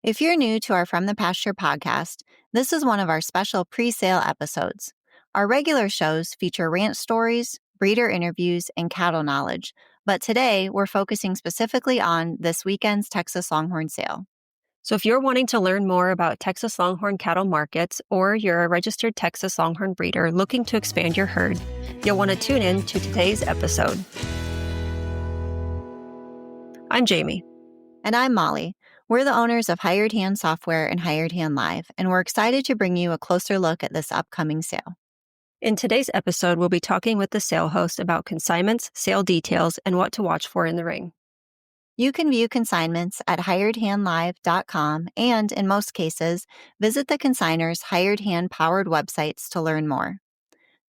If you're new to our From the Pasture podcast, this is one of our special pre-sale episodes. Our regular shows feature ranch stories, breeder interviews, and cattle knowledge, but today we're focusing specifically on this weekend's Texas Longhorn sale. So if you're wanting to learn more about Texas Longhorn cattle markets, or you're a registered Texas Longhorn breeder looking to expand your herd, you'll want to tune in to today's episode. I'm Jamie. And I'm Molly. We're the owners of Hired Hand Software and Hired Hand Live, and we're excited to bring you a closer look at this upcoming sale. In today's episode, we'll be talking with the sale host about consignments, sale details, and what to watch for in the ring. You can view consignments at hiredhandlive.com and, in most cases, visit the consignor's Hired Hand-powered websites to learn more.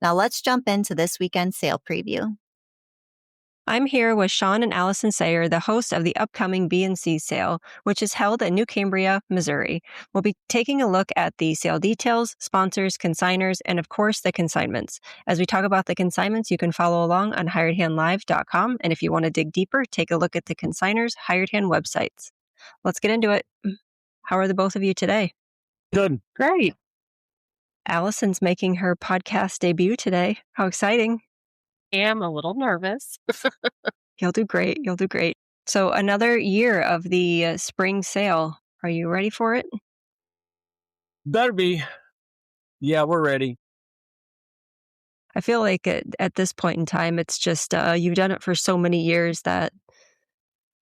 Now let's jump into this weekend's sale preview. I'm here with Shawn and Alyson Sayre, the hosts of the upcoming B&C sale, which is held in New Cambria, Missouri. We'll be taking a look at the sale details, sponsors, consignors, and of course, the consignments. As we talk about the consignments, you can follow along on hiredhandlive.com. And if you want to dig deeper, take a look at the consignors' Hired Hand websites. Let's get into it. How are the both of you today? Good. Great. Alyson's making her podcast debut today. How exciting. Am a little nervous. You'll do great. You'll do great. So another year of the spring sale. Are you ready for it? Better be. Yeah, we're ready. I feel like at this point in time, it's just you've done it for so many years that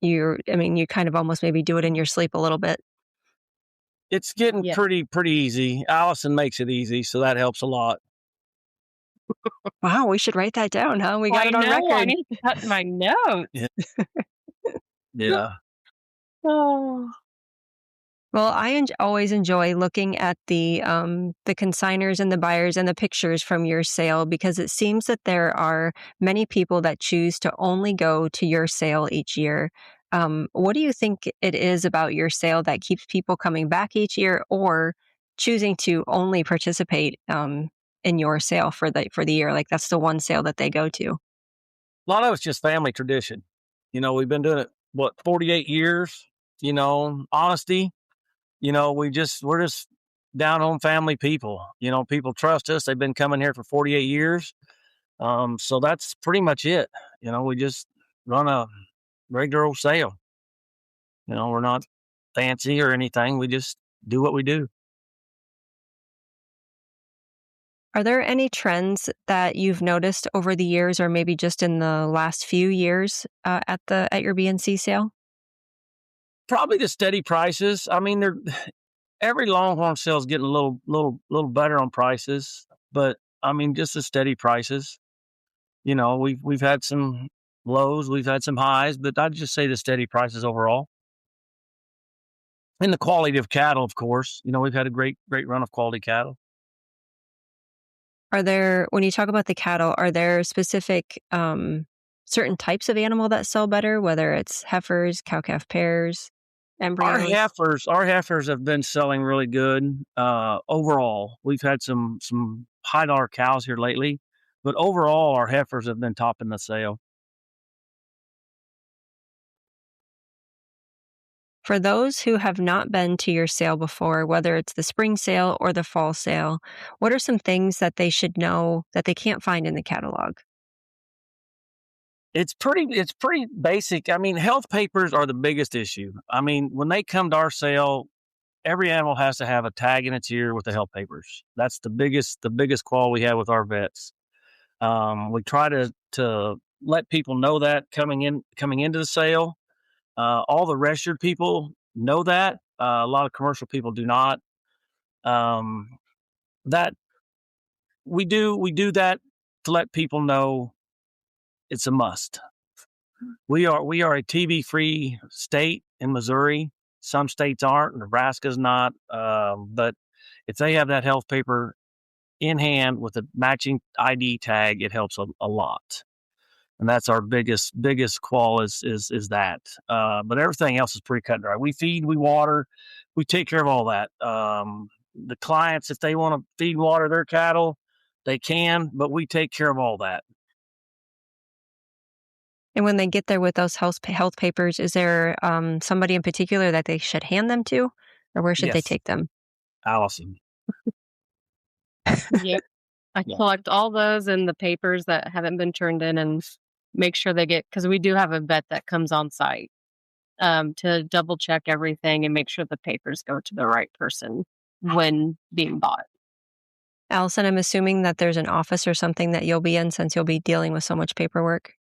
you kind of almost maybe do it in your sleep a little bit. It's getting pretty easy. Alyson makes it easy, so that helps a lot. Wow, we should write that down, huh? We got it on record. I need to cut my notes. Yeah. Oh. Well, I always enjoy looking at the consignors and the buyers and the pictures from your sale, because it seems that there are many people that choose to only go to your sale each year. What do you think it is about your sale that keeps people coming back each year, or choosing to only participate in your sale for the year? Like, that's the one sale that they go to. A lot of it's just family tradition. We've been doing it, 48 years, honesty. We're just down home family people. People trust us. They've been coming here for 48 years. So that's pretty much it. We just run a regular old sale. We're not fancy or anything. We just do what we do. Are there any trends that you've noticed over the years, or maybe just in the last few years at your B&C sale? Probably the steady prices. Every Longhorn sale is getting a little better on prices, but just the steady prices. We've had some lows, we've had some highs, but I'd just say the steady prices overall. And the quality of cattle, of course. We've had a great run of quality cattle. When you talk about the cattle, are there specific certain types of animal that sell better, whether it's heifers, cow-calf pairs, embryos? Our heifers have been selling really good overall. We've had some high-dollar cows here lately, but overall, our heifers have been topping the sale. For those who have not been to your sale before, whether it's the spring sale or the fall sale, what are some things that they should know that they can't find in the catalog? It's pretty basic. Health papers are the biggest issue. When they come to our sale, every animal has to have a tag in its ear with the health papers. That's the biggest qual we have with our vets. We try to let people know that coming into the sale. All the registered people know that. A lot of commercial people do not. That we do that to let people know it's a must. We are a TB-free state in Missouri. Some states aren't. Nebraska's not. But if they have that health paper in hand with a matching ID tag, it helps a lot. And that's our biggest qual is that. But everything else is pretty cut and dry. We feed, we water, we take care of all that. The clients, if they want to feed and water their cattle, they can, but we take care of all that. And when they get there with those health papers, is there somebody in particular that they should hand them to? or where should they Yes. take them? Alyson. Yep. I Yeah. collect all those and the papers that haven't been turned in and make sure they get, because we do have a vet that comes on site to double check everything and make sure the papers go to the right person when being bought. Alyson, I'm assuming that there's an office or something that you'll be in since you'll be dealing with so much paperwork.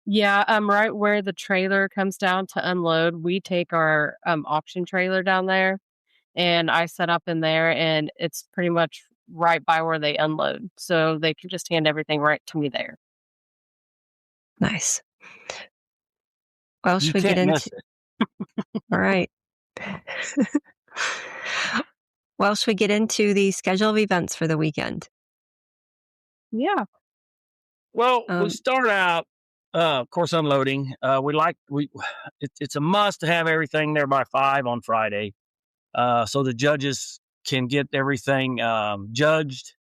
Yeah, right where the trailer comes down to unload, we take our auction trailer down there and I set up in there and it's pretty much right by where they unload. So they can just hand everything right to me there. Nice. What else You should we get can't miss into? it. All right. Well, should we get into the schedule of events for the weekend? Yeah. Well, we Um, start out, of course, unloading. It's a must to have everything there by 5 on Friday, so the judges can get everything judged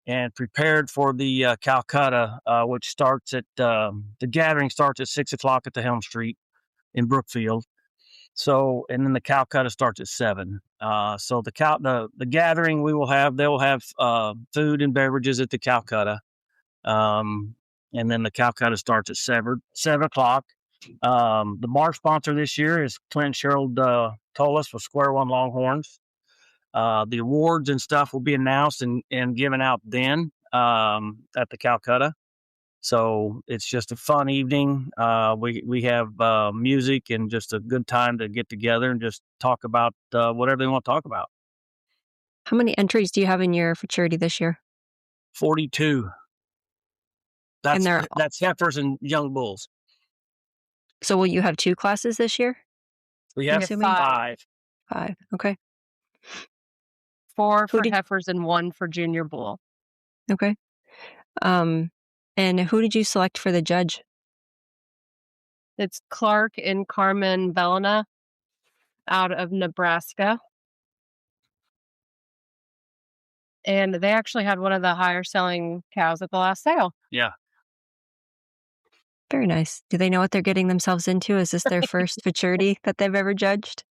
and prepared for the Calcutta, which starts at the gathering starts at 6 o'clock at the Helm Street in Brookfield. So, and then the Calcutta starts at 7. So the gathering they will have food and beverages at the Calcutta. Um, and then the Calcutta starts at 7 o'clock. The bar sponsor this year is Clint Sherald told us for Square One Longhorns. The awards and stuff will be announced and given out then at the Calcutta. So it's just a fun evening. We have music and just a good time to get together and just talk about whatever they want to talk about. how many entries do you have in your futurity this year? 42. And they're That's heifers and young bulls. so will you have 2 classes this year? We We have have 5. 5. Okay. 4 Who for did heifers and 1 for junior bull. Okay. And who did you select for the judge? It's Clark and Carmen Bellina out of Nebraska. And they actually had one of the higher selling cows at the last sale. Yeah. Very nice. Do they know what they're getting themselves into? Is this their first futurity that they've ever judged?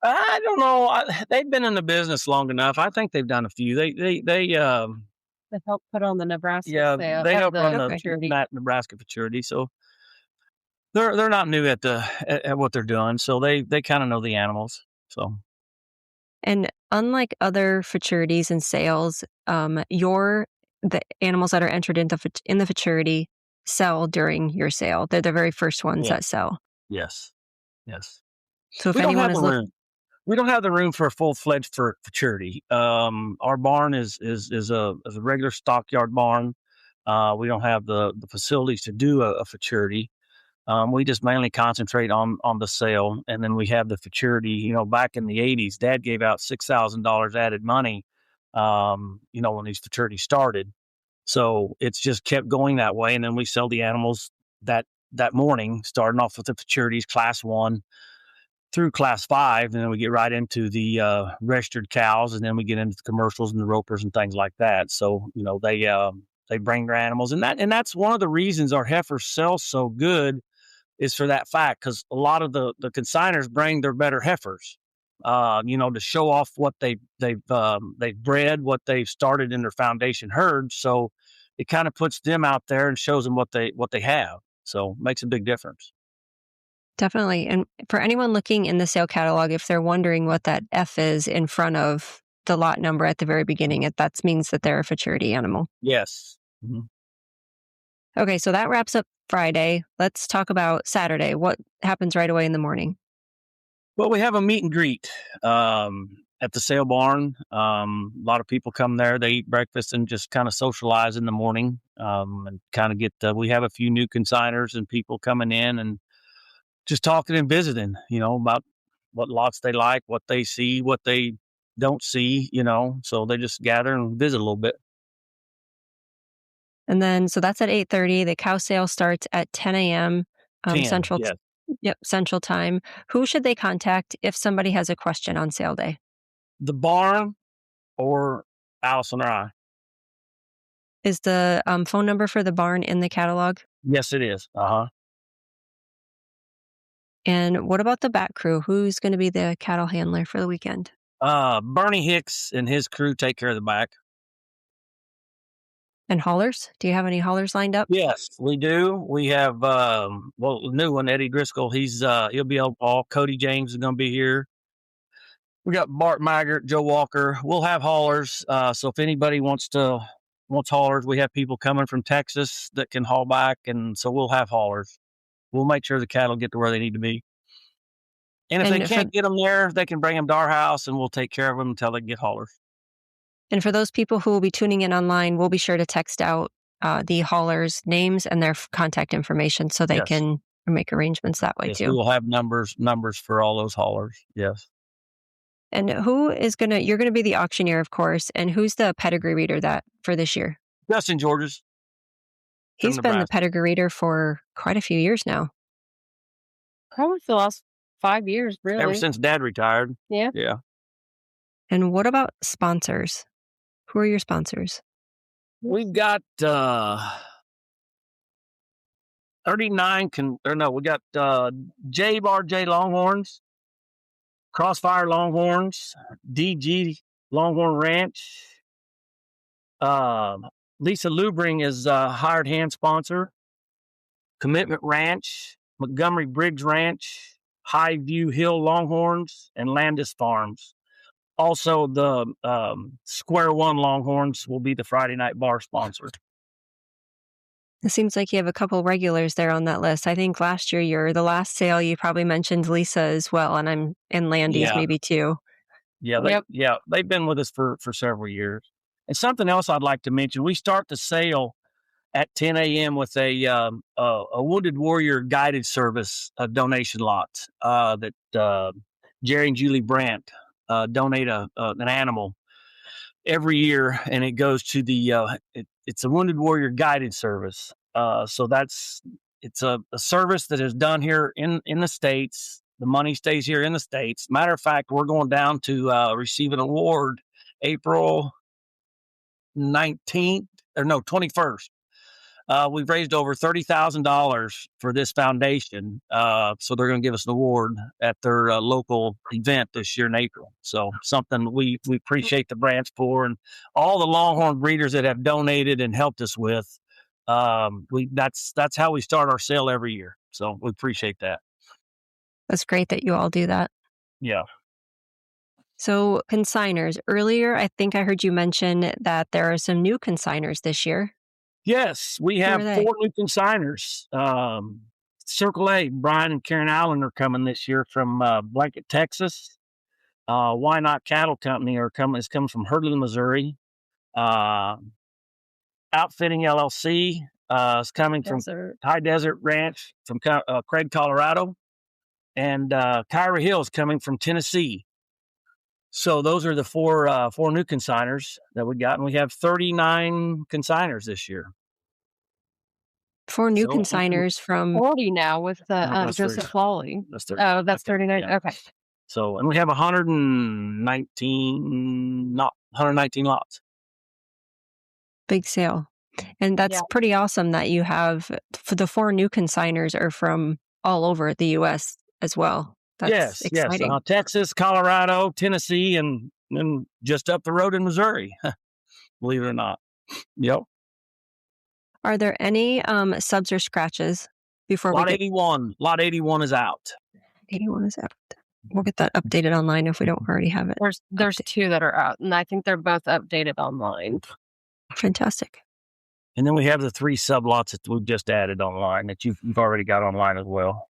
I don't know. They've been in the business long enough. I think they've done a few. They helped put on the Nebraska sale. They help run Okay. the Nebraska futurity. So they're not new at what they're doing. So they kind of know the animals. So And unlike other futurities and sales, the animals that are entered into in the futurity sell during your sale. They're the very first ones yeah, that sell. yes, yes. So if We don't anyone have is the looking, room. We don't have the room for a full-fledged futurity. Our barn is a regular stockyard barn. We don't have the facilities to do a futurity. We just mainly concentrate on the sale, and then we have the futurity. You know, back in the '80s, Dad gave out $6,000 added money. When these futurities started, so it's just kept going that way, and then we sell the animals that morning, starting off with the futurities Class 1 through Class 5, and then we get right into the registered cows, and then we get into the commercials and the ropers and things like that. So they bring their animals, and that's one of the reasons our heifers sell so good is for that fact, because a lot of the consigners bring their better heifers, to show off what they've bred, what they've started in their foundation herd. So it kind of puts them out there and shows them what they have. So makes a big difference. definitely. And for anyone looking in the sale catalog, if they're wondering what that F is in front of the lot number at the very beginning, that means that they're a futurity animal. Yes. Mm-hmm. Okay, so that wraps up Friday. Let's talk about Saturday. What happens right away in the morning? Well, we have a meet and greet at the sale barn. A lot of people come there. They eat breakfast and just kind of socialize in the morning, and kind of get. We have a few new consigners and people coming in and just talking and visiting. About what lots they like, what they see, what they don't see. So they just gather and visit a little bit. And then, so that's at 8:30. The cow sale starts at 10 a.m. 10, Central. yes. Yep, Central Time. Who should they contact if somebody has a question on sale day? The barn or Alyson or I. Is the phone number for the barn in the catalog? Yes, it is. And what about the back crew? Who's going to be the cattle handler for the weekend? Bernie Hicks and his crew take care of the back. And haulers? Do you have any haulers lined up? Yes, we do. We have the new one, Eddie Driscoll. He'll be on Paul. Cody James is going to be here. We got Bart Maggart, Joe Walker. We'll have haulers. So if anybody wants haulers, we have people coming from Texas that can haul back, and so we'll have haulers. We'll make sure the cattle get to where they need to be. And if they can't get them there, they can bring them to our house, and we'll take care of them until they get haulers. And for those people who will be tuning in online, we'll be sure to text out the haulers' names and their contact information so they can make arrangements that way too. We will have numbers for all those haulers. Yes. And you're going to be the auctioneer, of course. And who's the pedigree reader for this year? Justin Georges. He's been the pedigree reader for quite a few years now. Probably for the last 5 years, really. Ever since Dad retired. Yeah. Yeah. And what about sponsors? Who are your sponsors? We've got 39. We got J Longhorns, Crossfire Longhorns, DG Longhorn Ranch. Lisa Lubring is a hired hand sponsor. Commitment Ranch, Montgomery Briggs Ranch, Highview Hill Longhorns, and Landis Farms. Also, the Square One Longhorns will be the Friday night bar sponsor. It seems like you have a couple regulars there on that list. I think last year, the last sale, you probably mentioned Lisa as well, and Landy's maybe too. Yeah, they've been with us for several years. And something else I'd like to mention: we start the sale at 10 a.m. with a Wounded Warrior guided service donation lot that Jerry and Julie Brandt donate an animal every year, and it goes to it's a Wounded Warrior guided service. So it's a service that is done here in the States. The money stays here in the States. Matter of fact, we're going down to receive an award April 21st. We've raised over $30,000 for this foundation. So they're going to give us an award at their local event this year in April. So something we appreciate the branch for, and all the Longhorn breeders that have donated and helped us with. That's how we start our sale every year. So we appreciate that. That's great that you all do that. Yeah. So consigners, earlier, I think I heard you mention that there are some new consigners this year. Yes, we have 4 new consigners. Circle A, Brian and Karen Allen are coming this year from Blanket, Texas. Why Not Cattle Company is coming from Hurdlin, Missouri. Outfitting LLC is coming from High Desert Ranch from Craig, Colorado. And Kyra Hill is coming from Tennessee. So those are the 4 new consigners that we got, and we have 39 consigners this year. 4 new consigners from 40 now with Joseph Lawley. That's 30. Oh, that's 39. Yeah. Okay. So, and we have 119 lots. Big sale. And that's pretty awesome that you have the 4 new consigners are from all over the U.S. as well. That's exciting. Yes. Texas, Colorado, Tennessee, and just up the road in Missouri. Believe it or not. Yep. Are there any subs or scratches before Lot 81. Lot 81 is out. 81 is out. We'll get that updated online if we don't already have it. There's 2 that are out, and I think they're both updated online. Fantastic. And then we have the 3 sublots that we've just added online that you've already got online as well.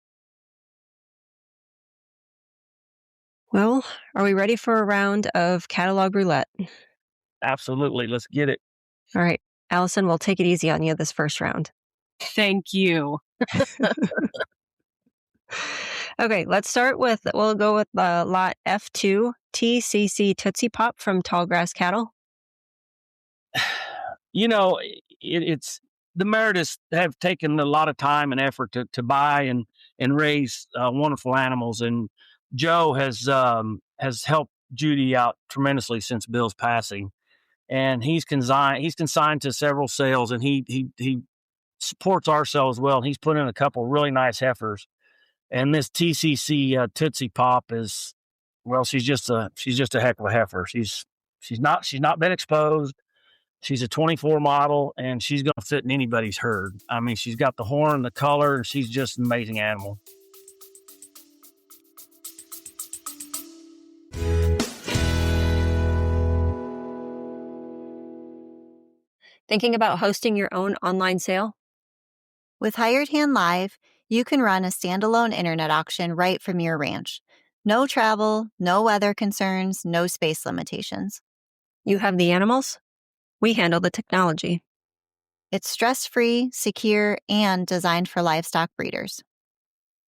Well, are we ready for a round of catalog roulette? Absolutely. Let's get it. All right. Alyson, we'll take it easy on you this first round. Thank you. Okay, we'll go with lot F2, TCC Tootsie Pop from Tallgrass Cattle. It's the Merediths have taken a lot of time and effort to buy and raise wonderful animals, and Joe has helped Judy out tremendously since Bill's passing, and he's consigned to several sales, and he supports our sale as well. He's put in a couple really nice heifers, and this TCC Tootsie Pop is Well, she's just a heck of a heifer. She's not been exposed. She's a 24 model, and she's going to fit in anybody's herd. I mean, she's got the horn, the color, and she's just an amazing animal. Thinking about hosting your own online sale? With Hired Hand Live, you can run a standalone internet auction right from your ranch. No travel, no weather concerns, no space limitations. You have the animals? We handle the technology. It's stress-free, secure, and designed for livestock breeders.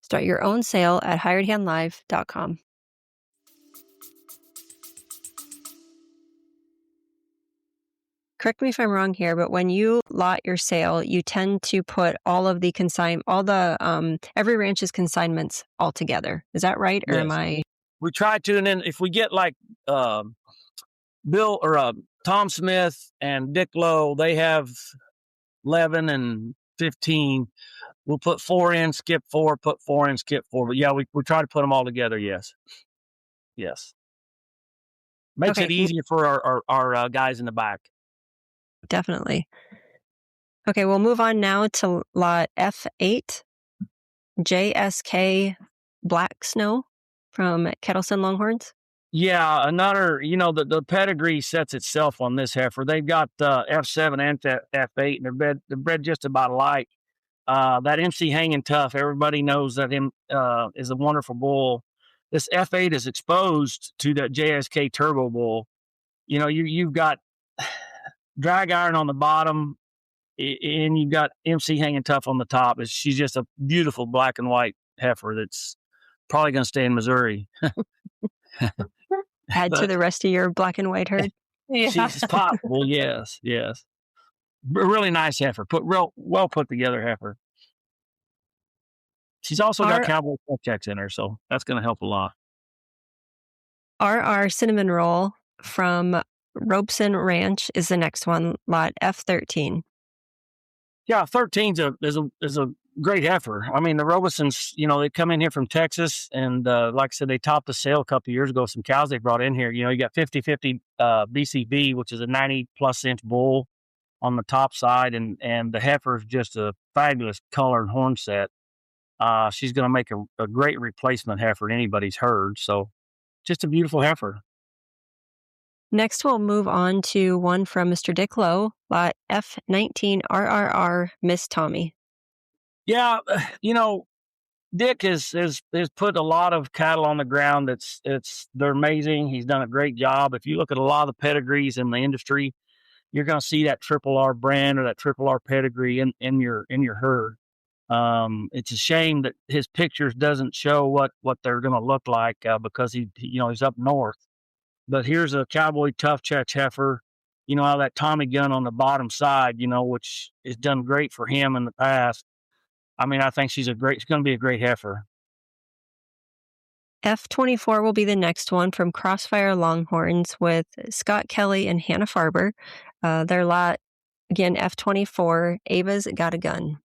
Start your own sale at hiredhandlive.com. Correct me if I'm wrong here, but when you lot your sale, you tend to put all of the every ranch's consignments all together. Is that right? Or am Yes. I? We try to, and then if we get like Bill or Tom Smith and Dick Lowe, they have 11 and 15. We'll put 4 in, skip 4, put 4 in, skip 4. But yeah, we try to put them all together. Yes. Makes Okay. it easier for our guys in the back. Definitely. Okay, we'll move on now to lot F8, JSK Black Snow from Kettleson Longhorns. Yeah, another, the pedigree sets itself on this heifer. They've got F7 and F8, and they're bred just about alike. That MC Hanging Tough, everybody knows that him is a wonderful bull. This F8 is exposed to that JSK Turbo bull. You've got drag iron on the bottom, and you've got MC Hanging Tough on the top. She's just a beautiful black and white heifer that's probably going to stay in Missouri. Add to the rest of your black and white herd. Yeah. She's possible, yes. Really nice heifer, well put together heifer. She's also got cowboy checks in her, so that's going to help a lot. RR Cinnamon Roll from Robeson Ranch is the next one, lot F13. Yeah, 13's is a great heifer. I mean, the Robesons, they come in here from Texas, and like I said, they topped the sale a couple of years ago. Some cows they brought in here. You got 50-50 BCB, which is a 90+ inch bull on the top side, and the heifer is just a fabulous color and horn set. She's going to make a great replacement heifer in anybody's herd. So, just a beautiful heifer. Next, we'll move on to one from Mr. Dick Lowe, lot F19 RRR Miss Tommy. Yeah, Dick has put a lot of cattle on the ground. They're amazing. He's done a great job. If you look at a lot of the pedigrees in the industry, you're going to see that Triple R brand or that Triple R pedigree in your herd. It's a shame that his pictures doesn't show what they're going to look like because he's up north. But here's a cowboy tough check heifer, out of that Tommy gun on the bottom side, which has done great for him in the past. I mean, I think she's going to be a great heifer. F24 will be the next one from Crossfire Longhorns with Scott Kelly and Hannah Farber. Their lot, again, F24, Ava's Got a Gun.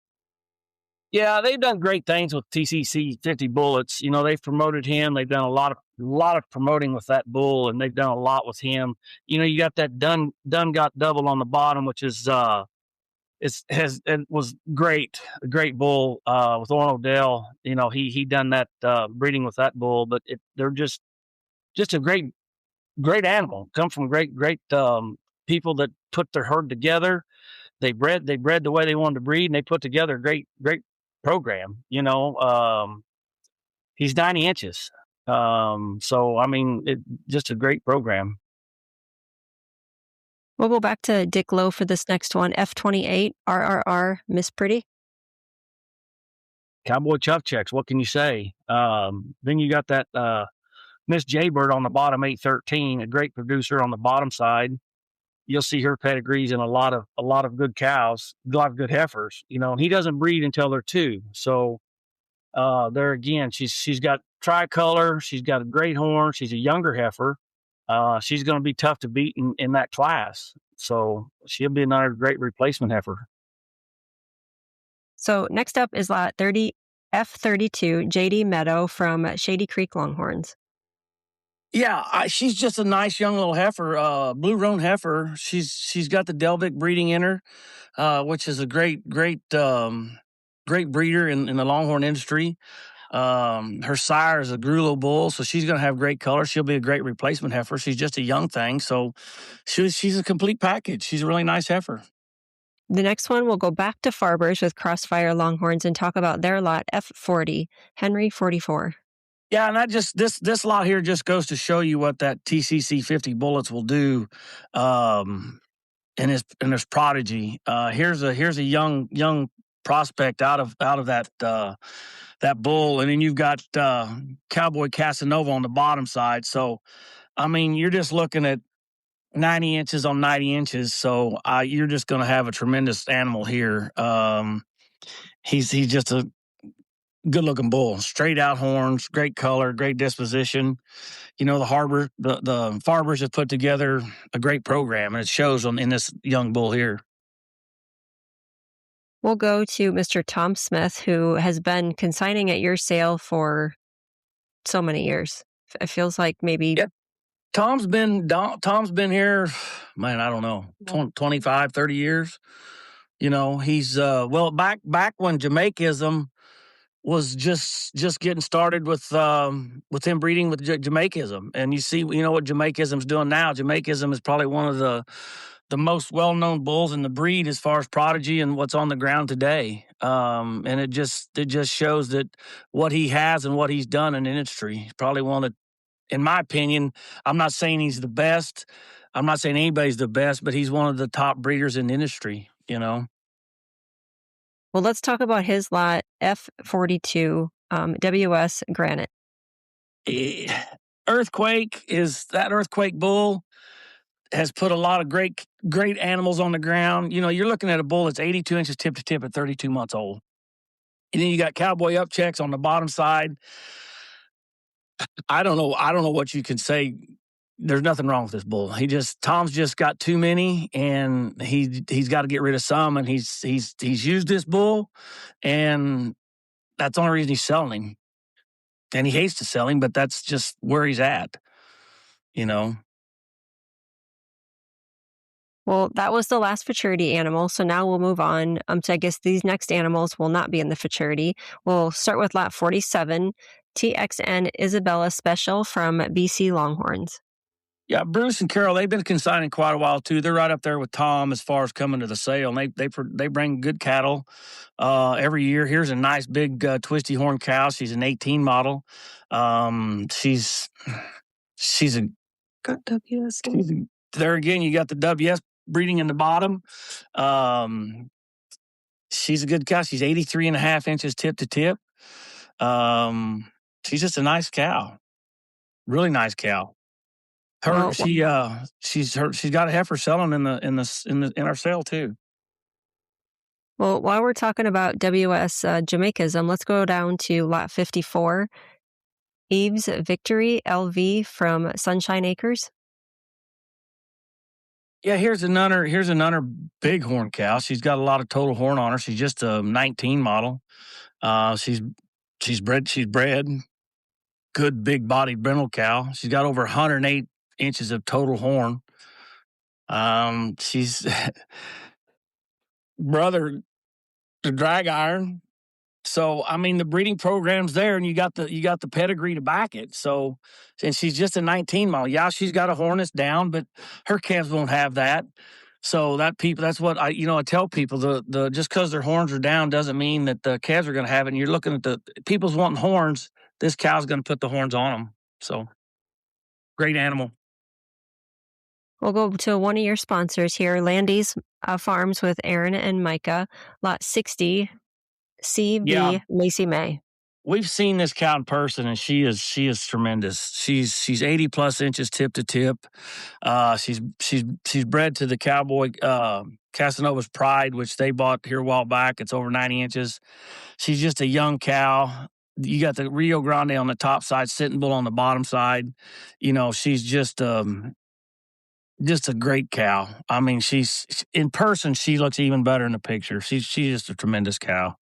Yeah, they've done great things with TCC 50 Bullets. They've promoted him. They've done a lot of promoting with that bull, and they've done a lot with him. You got that Done Got Double on the bottom, which is it was great, a great bull with Orrin O'Dell. He done that breeding with that bull, but they're just a great animal. Come from great people that put their herd together. They bred the way they wanted to breed, and they put together a great program. He's 90 inches. So I mean, just a great program. We'll go back to Dick Lowe for this next one. F28 RRR Miss Pretty. Cowboy chuff checks. What can you say? Then you got that Miss Jaybird on the bottom, 813, a great producer on the bottom side. You'll see her pedigrees in a lot of good cows, a lot of good heifers. He doesn't breed until they're 2. So there again, she's got tricolor. She's got a great horn. She's a younger heifer. She's going to be tough to beat in that class. So she'll be another great replacement heifer. So next up is lot 30 F32 JD Meadow from Shady Creek Longhorns. Yeah, she's just a nice young little heifer, blue roan heifer. She's got the Delvic breeding in her, which is a great breeder in the Longhorn industry. Her sire is a Grulo bull, so she's going to have great color. She'll be a great replacement heifer. She's just a young thing, so she's a complete package. She's a really nice heifer. The next one, we'll go back to Farbers with Crossfire Longhorns and talk about their lot F40, Henry 44. Yeah, and that just this lot here just goes to show you what that TCC 50 bullets will do. In his prodigy. Here's a young prospect out of that bull, and then you've got Cowboy Casanova on the bottom side. So, I mean, you're just looking at 90 inches on 90 inches. So you're just going to have a tremendous animal here. He's just a good looking bull, straight out horns, great color, great disposition. You know, the Farbers have put together a great program, and it shows in this young bull here. We'll go to Mr. Tom Smith, who has been consigning at your sale for so many years. It feels like maybe. Yep. Tom's been here, man, I don't know, 25, 30 years. You know, he's back when Jamaicism was just getting started with him breeding with Jamaicism. And you see, you know what Jamaicism's doing now. Jamaicism is probably one of the most well-known bulls in the breed as far as prodigy and what's on the ground today. And it just shows that what he has and what he's done in the industry. He's probably one of, in my opinion, I'm not saying he's the best. I'm not saying anybody's the best, but he's one of the top breeders in the industry, you know. Well, let's talk about his lot, F42, WS Granite. Earthquake bull has put a lot of great animals on the ground. You know, you're looking at a bull that's 82 inches tip to tip at 32 months old. And then you got Cowboy Upchecks on the bottom side. I don't know what you can say. There's nothing wrong with this bull. Tom's just got too many, and he's got to get rid of some. And he's used this bull, and that's the only reason he's selling him. And he hates to sell him, but that's just where he's at, you know. Well, that was the last futurity animal, so now we'll move on to, I guess, these next animals will not be in the futurity. We'll start with lot 47, TXN Isabella Special from BC Longhorns. Yeah, Bruce and Carol, they've been consigning quite a while too. They're right up there with Tom as far as coming to the sale, and they bring good cattle every year. Here's a nice big twisty horn cow. She's an 18 model. She's a got WS. There again, you got the WS breeding in the bottom. She's a good cow. She's 83 and a half inches tip to tip. She's just a nice cow, really nice cow. She's got a heifer selling in our sale too. Well, while we're talking about WS Jamaicism, let's go down to lot 54, Eve's Victory LV from Sunshine Acres. Yeah, here's another big horn cow. She's got a lot of total horn on her. She's just a 19 model. She's bred good big bodied brindle cow. She's got over 108 inches of total horn. She's brother the drag iron. So I mean the breeding program's there, and you got the pedigree to back it. So, and she's just a 19 model. Yeah, she's got a horn that's down, but her calves won't have that. So that's what I tell people, the just because their horns are down doesn't mean that the calves are going to have it. And you're looking at the people's wanting horns. This cow's going to put the horns on them. So great animal. We'll go to one of your sponsors here, Landy's Farms with Aaron and Micah, lot 60, CV Lacey May. We've seen this cow in person, and she is tremendous. She's 80 plus inches tip to tip. She's bred to the Cowboy Casanova's Pride, which they bought here a while back. It's over 90 inches. She's just a young cow. You got the Rio Grande on the top side, Sitting Bull on the bottom side. You know, she's just a great cow. I mean, she's in person, she looks even better in the picture. She's just a tremendous cow.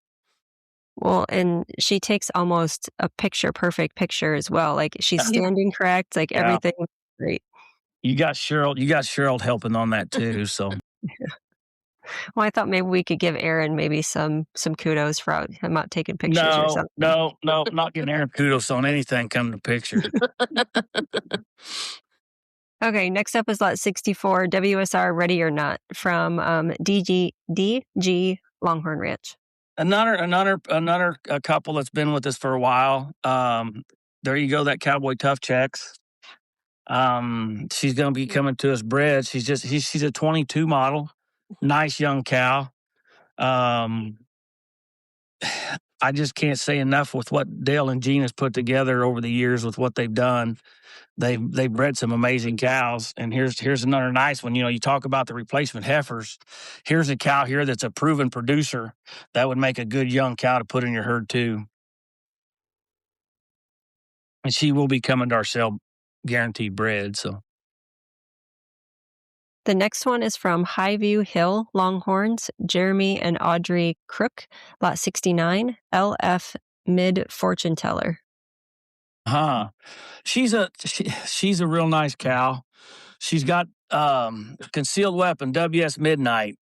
Well, and she takes almost a perfect picture as well. Like she's standing correct, like everything great. You got Cheryl helping on that too. So Well, I thought maybe we could give Aaron maybe some kudos for him out taking pictures or something. no, not getting Aaron kudos on anything coming to picture. Okay, next up is lot 64, WSR Ready or Not from DG Longhorn Ranch. Another couple that's been with us for a while. There you go, that Cowboy Tough Checks. She's going to be coming to us bred. She's a 22 model, nice young cow. I just can't say enough with what Dale and Gene has put together over the years with what they've done. They've bred some amazing cows, and here's another nice one. You talk about the replacement heifers. Here's a cow here that's a proven producer that would make a good young cow to put in your herd too. And she will be coming to our sale guaranteed bred. So the next one is from Highview Hill Longhorns, Jeremy and Audrey Crook, lot 69, LF Mid Fortune Teller. She's a real nice cow. She's got concealed weapon, WS Midnight,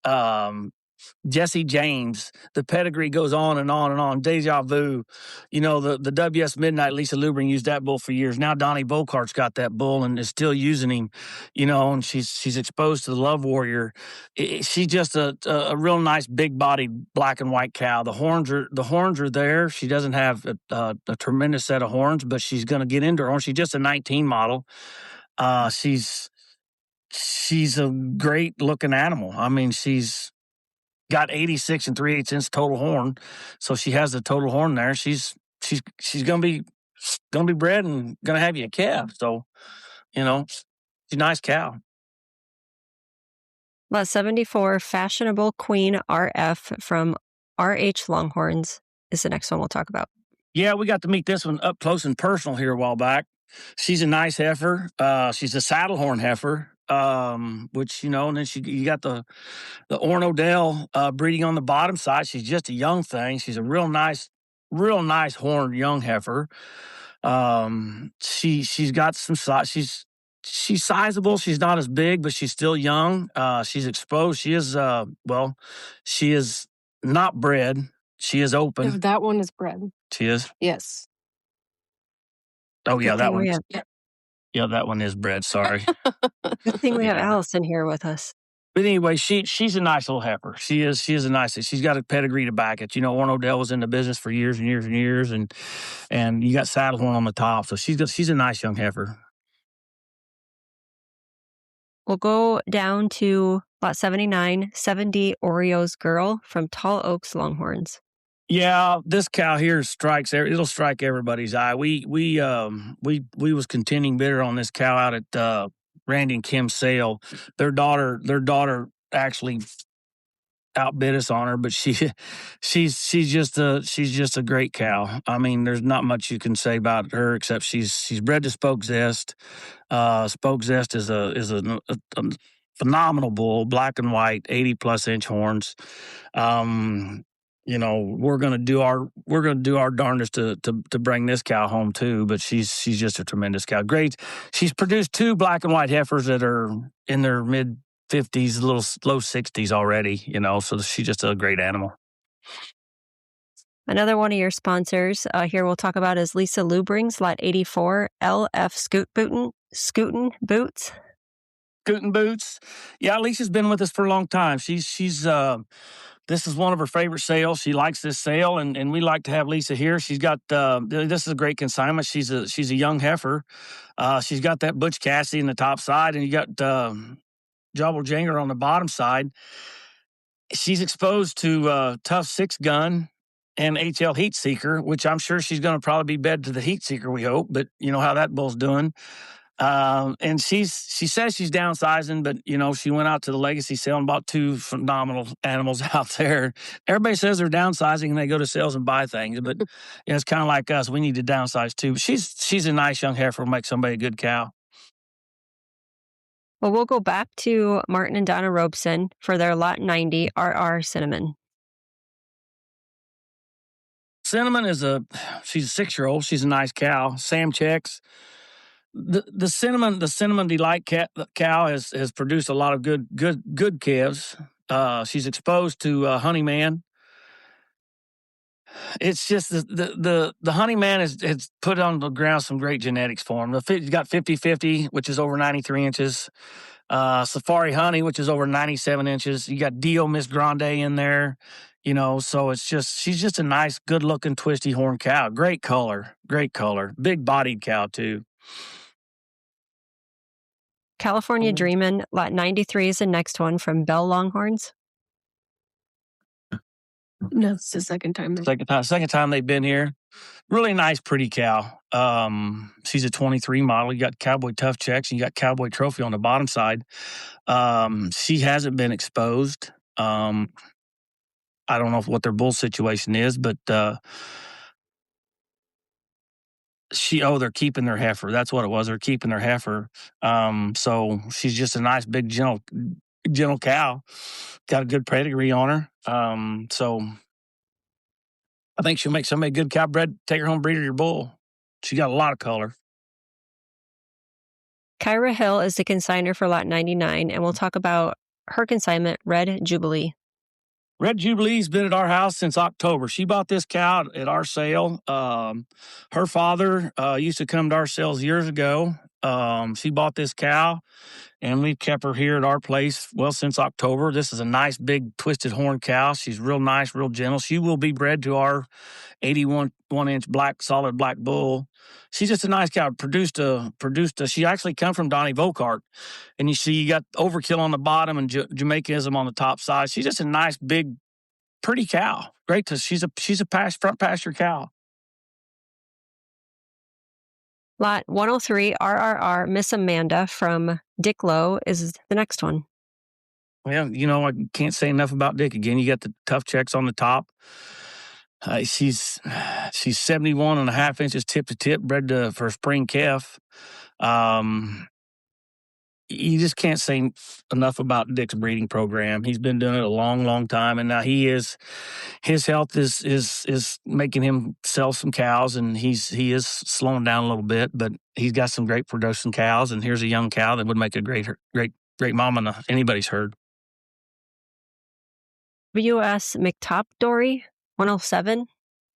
Jesse James. The pedigree goes on and on and on. Deja Vu. The WS Midnight, Lisa Lubring used that bull for years. Now Donnie Bocart's got that bull and is still using him, and she's exposed to the Love Warrior. She's just a real nice big bodied black and white cow. The horns are there. She doesn't have a tremendous set of horns, but she's going to get into her horns. She's just a 19 model. She's a great looking animal. I mean, she's got 86 and 3/8 inch total horn, so she has the total horn there. She's gonna be bred and gonna have you a calf. So, she's a nice cow. Lot 74, Fashionable Queen RF from RH Longhorns is the next one we'll talk about. Yeah, we got to meet this one up close and personal here a while back. She's a nice heifer. She's a saddle horn heifer, which, and then you got the Orno Dale breeding on the bottom side. She's just a young thing. She's a real nice horned young heifer. She's got some size. She's sizable. She's not as big, but she's still young. She's exposed. She is she is not bred. She is open. No, that one is bred. She is? Yes. Oh yeah, that one. Yeah, that one is bred. Sorry. Good thing we have Alyson here with us. But anyway, she's a nice little heifer. She is a nice. She's got a pedigree to back it. Orno Dale was in the business for years and years and years, and you got saddle horn on the top. So she's a nice young heifer. We'll go down to lot 79, 7D Oreos Girl from Tall Oaks Longhorns. Yeah, this cow here it'll strike everybody's eye. We was contending bidder on this cow out at Randy and Kim's sale. Their daughter actually outbid us on her, but she's just a great cow. I mean, there's not much you can say about her except she's bred to Spoke Zest. Spoke Zest is a phenomenal bull, black and white, 80+ inch horns. We're gonna do our darndest to bring this cow home too. But she's just a tremendous cow. Great. She's produced 2 black and white heifers that are in their mid 50s, little low 60s already. So she's just a great animal. Another one of your sponsors here we'll talk about is Lisa Lubring's lot 84, LF Scootin' Boots. Scootin' Boots. Yeah, Lisa's been with us for a long time. She's this is one of her favorite sales. She likes this sale, and we like to have Lisa here. She's got this is a great consignment. She's a young heifer. She's got that Butch Cassidy in the top side, and you got Jobble Janger on the bottom side. She's exposed to Tough 6 Gun and HL Heat Seeker, which I'm sure she's going to probably be bed to the Heat Seeker, we hope. But you know how that bull's doing. And she says she's downsizing, but she went out to the legacy sale and bought 2 phenomenal animals out there. Everybody says they're downsizing and they go to sales and buy things, but it's kind of like us. We need to downsize too. But she's a nice young heifer, will make somebody a good cow. Well, we'll go back to Martin and Donna Robeson for their lot 90 RR Cinnamon. Cinnamon she's a 6-year-old. She's a nice cow. Sam checks. The cinnamon delight cow has produced a lot of good calves. She's exposed to Honeyman. It's just the Honeyman has put on the ground some great genetics for him. He's got 50-50, which is over 93 inches. Safari Honey, which is over 97 inches. You got Dio Miss Grande in there, so she's just a nice, good looking, twisty horn cow. Great color, big bodied cow too. California Dreamin', lot 93 is the next one from Bell Longhorns. No, it's the second time. Second time they've been here. Really nice, pretty cow. She's a 23 model. You got Cowboy Tough checks. And you got Cowboy Trophy on the bottom side. She hasn't been exposed. I don't know what their bull situation is, but they're keeping their heifer. That's what it was. They're keeping their heifer. So she's just a nice, big, gentle cow. Got a good pedigree on her. So I think she'll make somebody good cow bred. Take her home, breed her your bull. She got a lot of color. Kyra Hill is the consigner for lot 99, and we'll talk about her consignment, Red Jubilee. Red Jubilee's been at our house since October. She bought this cow at our sale. Her father used to come to our sales years ago. She bought this cow, and we've kept her here at our place, since October. This is a nice, big, twisted horn cow. She's real nice, real gentle. She will be bred to our 81-inch solid black bull. She's just a nice cow. She actually come from Donnie Vocart. And you see, you got overkill on the bottom and Jamaicanism on the top side. She's just a nice, big, pretty cow. Great. She's a front pasture cow. Lot 103, RRR, Miss Amanda from Dick Lowe is the next one. Well, I can't say enough about Dick. Again, you got the tough checks on the top. She's 71.5 inches tip to tip, bred for a spring calf. You just can't say enough about Dick's breeding program. He's been doing it a long, long time, and now his health is making him sell some cows, and he is slowing down a little bit, but he's got some great producing cows, and here's a young cow that would make a great mom in anybody's herd. WS McTop Dory, 107,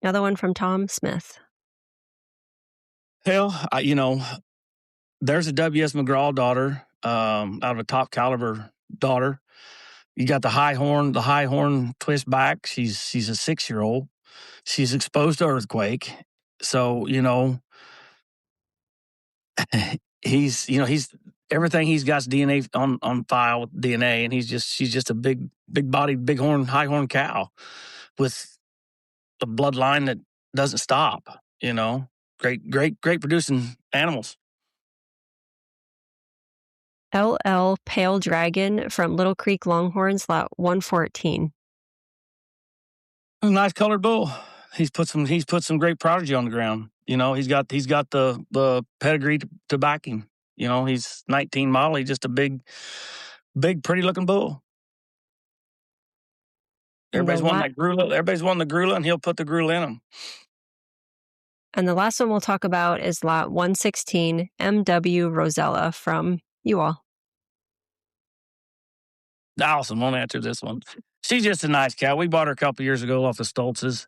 another one from Tom Smith. Hell, there's a W.S. McGraw daughter, out of a top caliber daughter. You got the high horn twist back. She's a 6-year-old. She's exposed to earthquake. So, he's everything he's got's DNA on file with DNA, and she's just a big bodied, big horn, high horn cow with a bloodline that doesn't stop, Great producing animals. LL Pale Dragon from Little Creek Longhorns, lot 114. A nice colored bull. He's put some great prodigy on the ground. He's got the pedigree to back him. He's 19 model. He's just a big, pretty looking bull. Everybody's wanting that Grula. Everybody's wanting the Grula, and he'll put the Grula in them. And the last one we'll talk about is lot 116, MW Rosella from you all. Allison won't answer this one. She's just a nice cow. We bought her a couple years ago off the Stoltzes.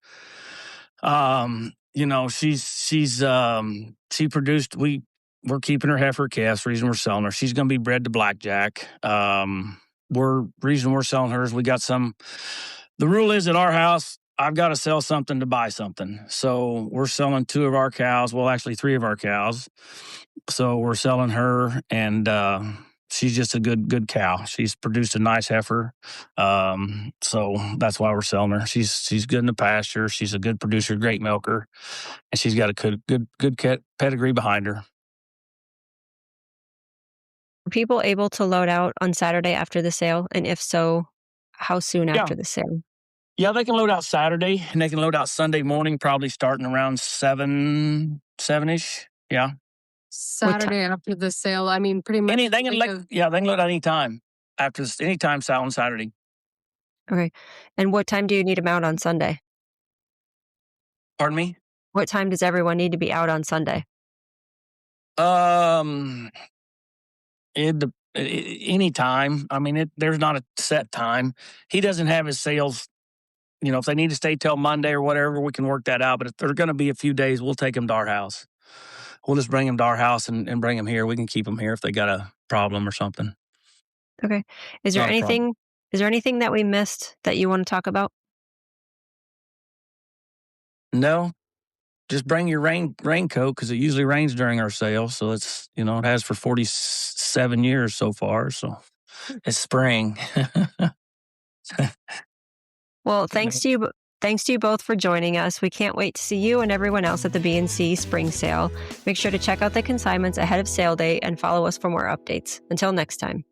She produced. We're keeping her heifer calves. Reason we're selling her. She's going to be bred to blackjack. Reason we're selling her is we got some. The rule is at our house, I've got to sell something to buy something. So we're selling 2 of our cows. Well, actually 3 of our cows. So we're selling her, and she's just a good cow. She's produced a nice heifer. So that's why we're selling her. She's good in the pasture. She's a good producer, great milker, and she's got a good pedigree behind her. Are people able to load out on Saturday after the sale? And if so, how soon after the sale? Yeah, they can load out Saturday, and they can load out Sunday morning, probably starting around 7-ish. Yeah. Saturday after the sale. I mean, pretty much. They can load out anytime anytime sale on Saturday. Okay. And what time do you need them out on Sunday? Pardon me? What time does everyone need to be out on Sunday? Any time. I mean, there's not a set time. He doesn't have his sales. If they need to stay till Monday or whatever, we can work that out. But if there's going to be a few days, we'll take them to our house. We'll just bring them to our house and bring them here. We can keep them here if they got a problem or something. Okay. Is there Not a problem. anything that we missed that you want to talk about? No, just bring your raincoat because it usually rains during our sale. So it's, it has for 47 years so far. So it's spring. Well, thanks to you both for joining us. We can't wait to see you and everyone else at the B&C Spring Sale. Make sure to check out the consignments ahead of sale date and follow us for more updates. Until next time.